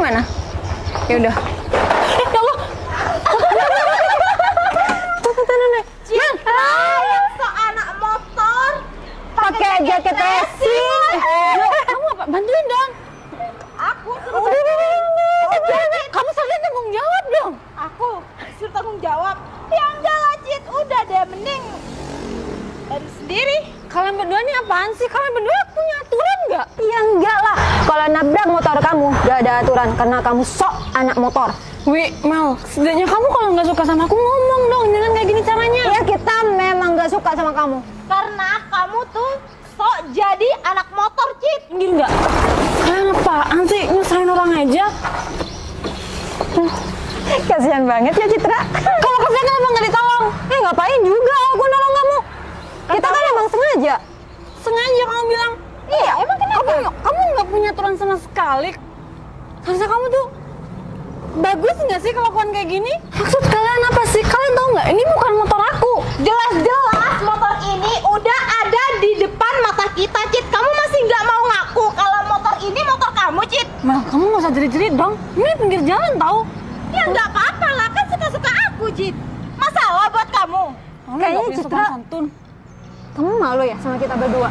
gimana? Ya udah. Ya Allah. Citra yang anak motor Pakai jaket racing. Kamu apa? Bantuin dong. aku Udah, kamu saling tanggung jawab dong. aku suruh tanggung jawab. Ya enggak lah Cit, udah deh mending dari sendiri. Kalian berdua ini apaan sih? Kalian berdua punya aturan nggak? Ya enggak lah. Kalau nabrak motor kamu gak ada aturan karena kamu sok anak motor. Wi, Mel, setidaknya kamu kalau nggak suka sama aku ngomong dong, jangan kayak gini caranya. Ya kita memang gak suka sama kamu. Karena kamu tuh sok jadi anak motor Cit. Gini nggak? Kalian apaan sih? Nyusahin orang aja. Kasihan banget ya Citra. Kalau kasihan kenapa nggak ditolong? Ngapain juga aku nolong kamu. Kita kan emang sengaja. Sengaja kamu bilang. Iya, emang kenapa? Kamu nggak punya aturan sama sekali. Harusnya kamu tuh bagus nggak sih kelakuan kayak gini? Maksud kalian apa sih? Kalian tahu nggak? Ini bukan motor aku. Jelas-jelas motor ini udah ada di depan mata kita Cit. Kamu masih nggak mau ngaku kalau motor ini motor kamu Cit? Mel, kamu nggak usah jerit-jerit dong. Ini pinggir jalan tahu. Ya nggak apa-apa lah, kan suka-suka aku Cit. Masalah buat kamu. Kamu Kayaknya nggak punya Citra- sopan santun. Kamu malu ya sama kita berdua?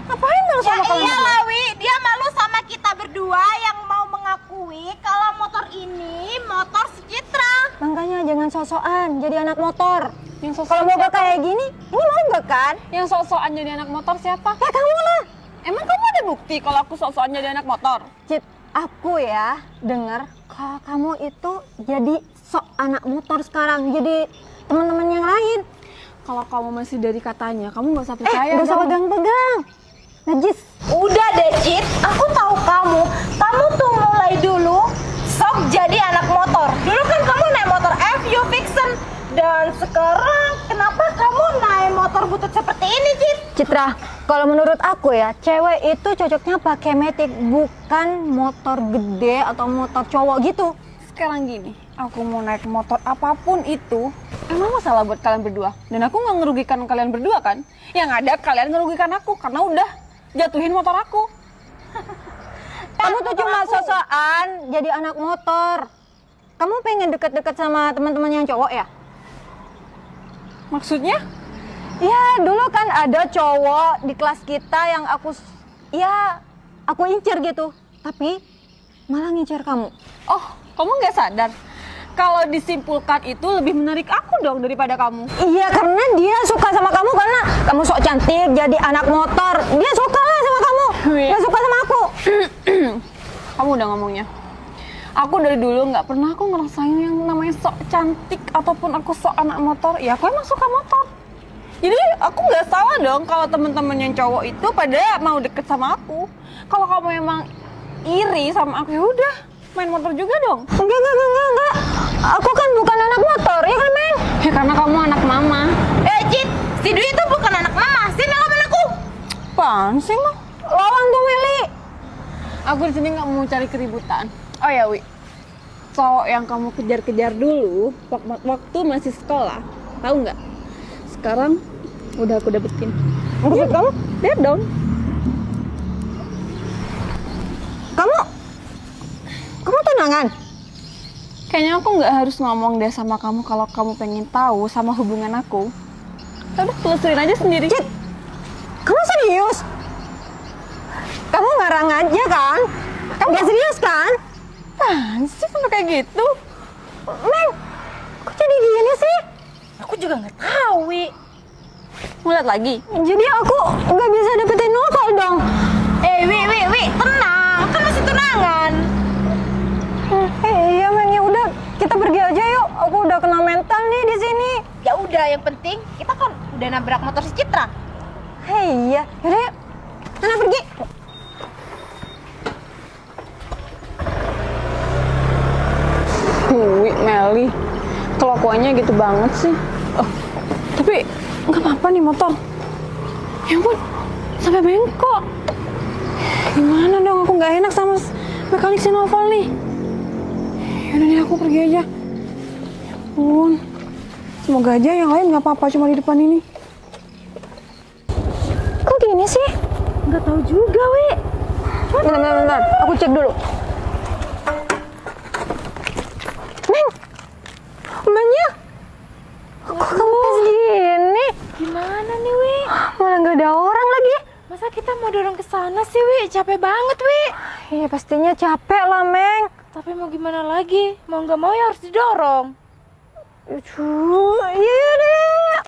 Ngapain malu Ya sama kalian? iyalah Wi, dia malu sama kita berdua yang mau mengakui kalau motor ini motor si Citra. Makanya jangan sok-sokan jadi anak motor. Yang Kalau mau gak kayak gini, ini mau gak kan? Yang sok-sokan jadi anak motor siapa? Ya kamu lah. Emang kamu ada bukti kalau aku sok-sokan jadi anak motor? Cit, aku ya dengar kalau kamu itu jadi sok anak motor sekarang, jadi teman-teman yang lain. Kalau kamu masih dari katanya, kamu nggak usah percaya Gak usah dong. pegang-pegang. Najis. Udah deh Cit, aku tahu kamu. Kamu tuh mulai dulu sok jadi anak motor. Dulu kan kamu naik motor FU Vixen. Dan sekarang kenapa kamu naik motor butut seperti ini Cit? Citra, kalau menurut aku ya, cewek itu cocoknya pakai Matic, bukan motor gede atau motor cowok gitu. Sekarang gini, aku mau naik motor apapun itu, emang masalah buat kalian berdua. Dan aku nggak ngerugikan kalian berdua kan? Yang ada kalian ngerugikan aku karena udah jatuhin motor aku. Kamu tuh cuma sosokan jadi anak motor. Kamu pengen deket-deket sama teman-teman yang cowok ya? Maksudnya? Ya, dulu kan ada cowok di kelas kita yang aku incer gitu. Tapi malah ngincer kamu. Oh, kamu nggak sadar? Kalau disimpulkan itu lebih menarik aku dong daripada kamu. Iya, karena dia suka sama kamu karena kamu sok cantik jadi anak motor. Dia suka lah sama kamu. Wih. Dia suka sama aku. Kamu udah ngomongnya. Aku dari dulu nggak pernah aku ngerasain yang namanya sok cantik ataupun aku sok anak motor. Ya aku emang suka motor. Jadi aku nggak salah dong kalau teman-teman yang cowok itu pada mau deket sama aku. Kalau kamu emang iri sama aku, ya udah main motor juga dong. Enggak. Aku kan bukan anak motor, ya kan, Mel? Ya karena kamu anak mama. Cit, si Dwi itu bukan anak mama, si Mel aku. Apaan sih mah? Lawan tuh, Meli. Aku di sini nggak mau cari keributan. Oh ya Wi, cowok yang kamu kejar-kejar dulu waktu masih sekolah, tahu nggak? Sekarang udah aku dapetin. Maksud kamu? Lihat dong. Kamu tunangan? Kayaknya aku nggak harus ngomong deh sama kamu kalau kamu pengen tahu sama hubungan aku. Udah telusurin aja sendiri. Cit, kamu serius? Kamu ngarang aja kan? Kamu gak serius kan? Apaan sih sampai kayak gitu? Mel, kok jadi gini sih? Aku juga nggak tahu Wi. Mau lihat lagi? Jadi aku nggak bisa dapetin Novel dong. Wi, tenang, kan masih tunangan. Iya, Men, ya udah kita pergi aja yuk. Aku udah kena mental nih di sini. Ya udah, yang penting kita kan udah nabrak motor si Citra. Hei, iya. Yaudah yuk. Sana pergi. Wi, Meli, kelakuannya gitu banget sih. Oh, tapi nggak apa-apa nih motor. Ya ampun, sampai bengkok. Gimana dong, aku nggak enak sama mekanik si Novel nih. Yaudah deh, aku pergi aja. Ya ampun, semoga aja yang lain nggak apa-apa, cuma di depan ini. Kok gini sih? Nggak tahu juga Wi. Bentar. Aku cek dulu. Wi, capek banget, Wi. Iya pastinya capek lah, Meng. Tapi mau gimana lagi? Mau nggak mau ya harus didorong. Iya deh.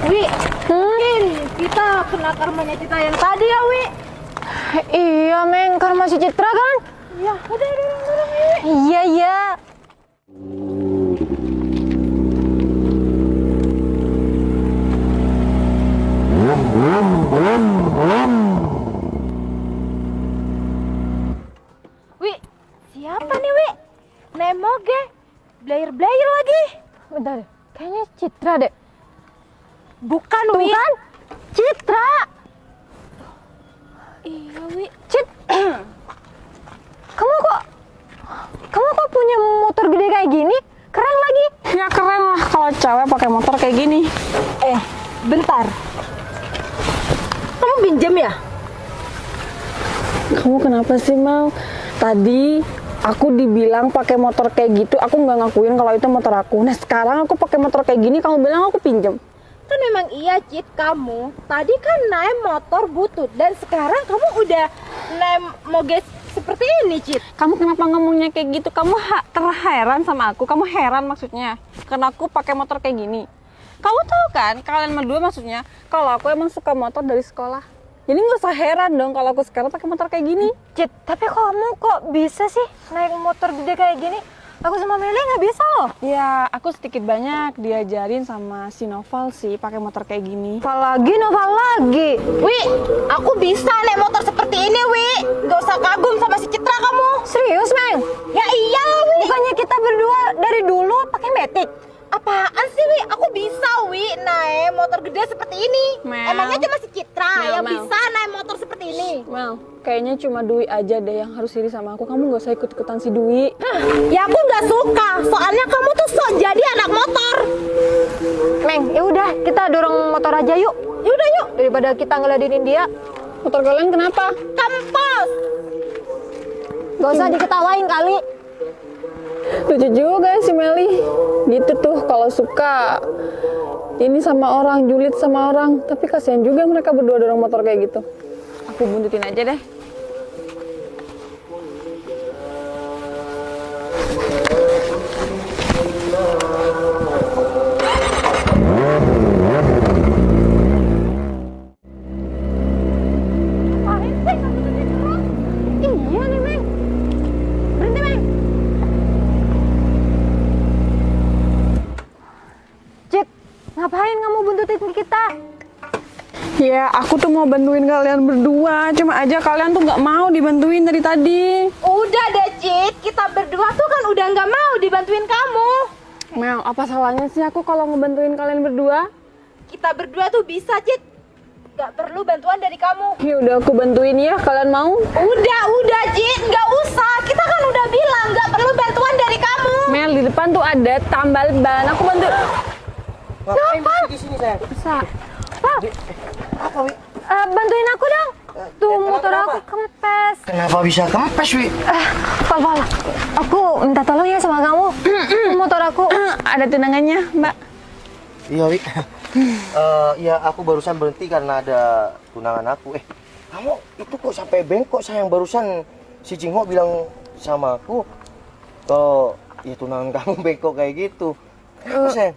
Wi, mungkin kita kena karmanya kita yang tadi ya, Wi. Iya, Meng, karma si Citra kan? Ya, udah dorong, Wi. Iya, iya. Wi, siapa nih, Wi? Nemoge, blayer-blayer lagi. Bentar, kayaknya Citra deh. Bukan, Wi. Bukan? Citra. Iya, Wi. Kamu kok punya motor gede kayak gini? Keren lagi. Ya keren lah kalau cewek pakai motor kayak gini. Bentar. Kamu pinjam ya? Kamu kenapa sih, Mal? Tadi aku dibilang pakai motor kayak gitu, aku nggak ngakuin kalau itu motor aku. Nah sekarang aku pakai motor kayak gini, kamu bilang aku pinjam. Kan memang iya, Cit, kamu tadi kan naik motor butut dan sekarang kamu udah naik moge seperti ini, Cit. Kamu kenapa ngomongnya kayak gitu? Kamu terheran sama aku? Kamu heran maksudnya? Karena aku pakai motor kayak gini. Kamu tahu kan, kalian berdua maksudnya, kalau aku emang suka motor dari sekolah. Jadi nggak usah heran dong kalau aku sekarang pakai motor kayak gini. Cit, tapi kamu kok bisa sih naik motor gede kayak gini? Aku sama Meli nggak bisa loh. Ya, aku sedikit banyak diajarin sama si Noval sih pakai motor kayak gini. Noval lagi. Wi, aku bisa naik motor seperti ini, Wi. Gak usah kagum sama si Citra kamu. Serius, Meng? Ya iya, Wi. Bukannya kita berdua dari dulu pakai metik? Apaan sih, Wi? Aku bisa, Wi, naik motor gede seperti ini. Mel. Emangnya cuma si Citra yang Mel. bisa naik motor seperti ini. Mel, kayaknya cuma Dwi aja deh yang harus iri sama aku. Kamu nggak usah ikut-ikutan si Dwi. Ya aku nggak suka, soalnya kamu tuh sok jadi anak motor. Meng, ya udah kita dorong motor aja yuk. Yaudah yuk, Daripada kita ngeladenin dia, Motor kalian kenapa? kampus. gak usah diketawain kali. Lucu juga si Meli. Gitu tuh kalau suka ini sama orang, julid sama orang. Tapi kasihan juga mereka berdua dorong motor kayak gitu. Aku buntutin aja deh. Iya nih, Meng. Berhenti, Meng. Cit, ngapain kamu buntutin kita? Ya, aku tuh mau bantuin kalian berdua. Cuma aja kalian tuh nggak mau dibantuin dari tadi. Udah deh, Cit, kita berdua tuh kan udah nggak mau dibantuin kamu. Mel, apa salahnya sih aku kalau ngebantuin kalian berdua? Kita berdua tuh bisa, Cit. Gak perlu bantuan dari kamu. Ya udah aku bantuin ya, kalian mau? Udah, Cit, nggak usah. Kita kan udah bilang nggak perlu bantuan dari kamu. Mel, di depan tuh ada tambal ban. Aku bantu. Ngapain di sini, sayang? Bisa. Apa, Wi? Bantuin aku dong. Tuh kenapa, motor kenapa? aku kempes. Kenapa bisa kempes, Wi? Val, aku minta tolong ya sama kamu. Motor aku. Ada tunangannya, Mbak. Iya, Wi. Iya, aku barusan berhenti karena ada tunangan aku. Kamu itu kok sampai bengkok, sayang? Barusan si Jingho bilang sama aku kalau ya tunangan kamu bengkok kayak gitu. Kenapa, sayang?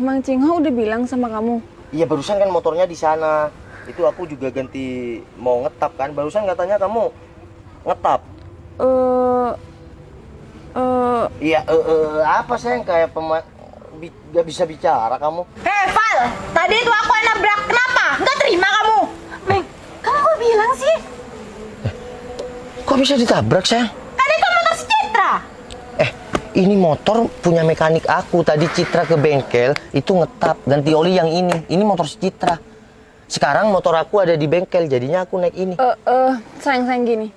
Mang Cingho udah bilang sama kamu. Iya, barusan kan motornya di sana. Itu aku juga ganti mau ngetap kan. Barusan katanya kamu ngetap. Iya, apa, sayang? Kayak gak bisa bicara kamu. Hei, Val, tadi itu aku yang nabrak. Kenapa? Nggak terima kamu? Meng, kamu kok bilang sih? Kok bisa ditabrak, sayang? Kan itu motor si Citra. Ini motor punya mekanik aku. Tadi Citra ke bengkel, itu ngetap ganti oli yang ini. Ini motor si Citra. Sekarang motor aku ada di bengkel, jadinya aku naik ini. Sayang gini.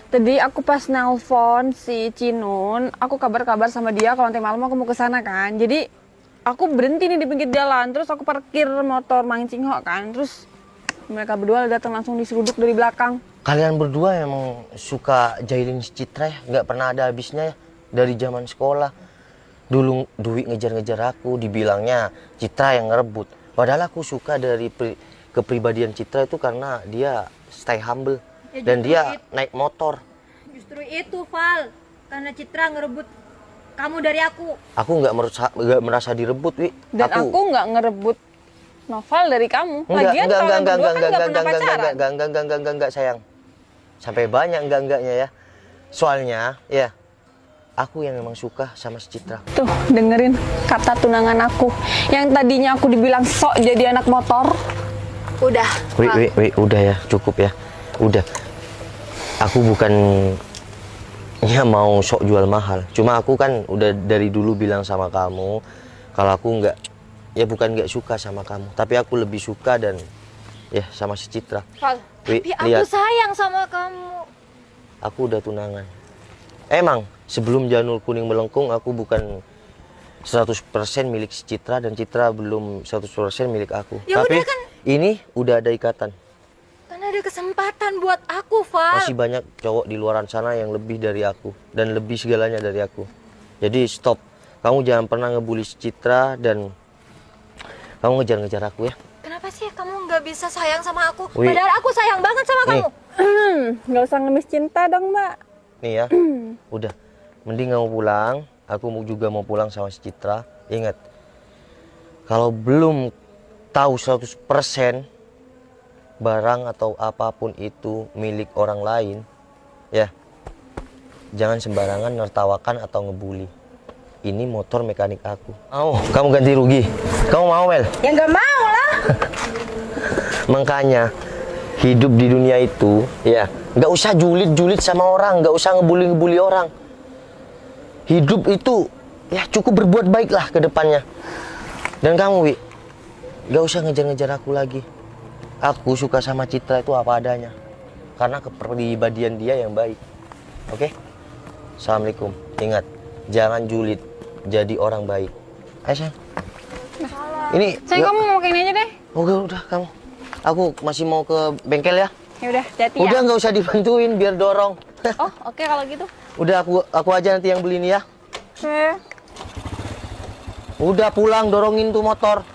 Tadi aku pas nelpon si Cinun, aku kabar-kabar sama dia kalau nanti malam aku mau ke sana kan. Jadi aku berhenti nih di pinggir jalan, terus aku parkir motor Mang Cingho kan. Terus mereka berdua datang langsung diseruduk dari belakang. Kalian berdua emang suka jahilin si Citra ya? Nggak pernah ada habisnya ya? Dari zaman sekolah. Dulu Dwi ngejar-ngejar aku, dibilangnya Citra yang ngerebut. Padahal aku suka dari kepribadian Citra itu karena dia stay humble Ya, dan justru dia naik motor. Justru itu, Val. Karena Citra ngerebut kamu dari aku. Aku nggak merasa direbut, Wi. Dan aku nggak ngerebut Noval dari kamu. Lagian kalian berdua kan nggak pernah pacaran. enggak sayang. Sampai banyak enggaknya ya. Soalnya ya aku yang memang suka sama si Citra. Tuh, dengerin kata tunangan aku. Yang tadinya aku dibilang sok jadi anak motor. Udah. Wi, udah ya, cukup ya. Udah. Aku bukan ya mau sok jual mahal. Cuma aku kan udah dari dulu bilang sama kamu kalau aku bukan nggak suka sama kamu, tapi aku lebih suka dan ya sama si Citra. Val, Wi, tapi aku lihat. sayang sama kamu. Aku udah tunangan. Emang sebelum janur kuning melengkung aku bukan 100% milik si Citra dan Citra belum 100% milik aku. Ya Tapi udah kan. ini udah ada ikatan. Kan ada kesempatan buat aku, Val. Masih banyak cowok di luaran sana yang lebih dari aku dan lebih segalanya dari aku. Jadi stop. Kamu jangan pernah ngebully si Citra dan kamu ngejar-ngejar aku ya. Kenapa sih kamu nggak bisa sayang sama aku? Wi. Padahal aku sayang banget sama Nih. kamu. Nggak usah ngemis cinta dong, Mbak. Nih ya. Udah. Mending kamu pulang. Aku juga mau pulang sama si Citra. Ingat. Kalau belum tahu 100% barang atau apapun itu milik orang lain, ya jangan sembarangan nertawakan atau ngebully. Ini motor mekanik aku. Kamu ganti rugi. Kamu mau, Mel? Ya nggak mau lah. Makanya hidup di dunia itu ya nggak usah julid sama orang, nggak usah ngebully orang. Hidup itu ya cukup berbuat baik lah ke depannya. Dan kamu, Wi, nggak usah ngejar-ngejar aku lagi. Aku suka sama Citra itu apa adanya karena kepribadian dia yang baik. Oke? Assalamualaikum. Ingat, jangan julid, jadi orang baik. Ayo sayang. Ini Sayang, kamu mau kayak ini aja deh. Oke, udah kamu. Aku masih mau ke bengkel ya. Ya udah, hati-hati ya. Udah nggak usah dibantuin, biar dorong. Oh, oke kalau gitu. Udah aku aja nanti yang beli ini ya. Oke. Udah pulang dorongin tuh motor.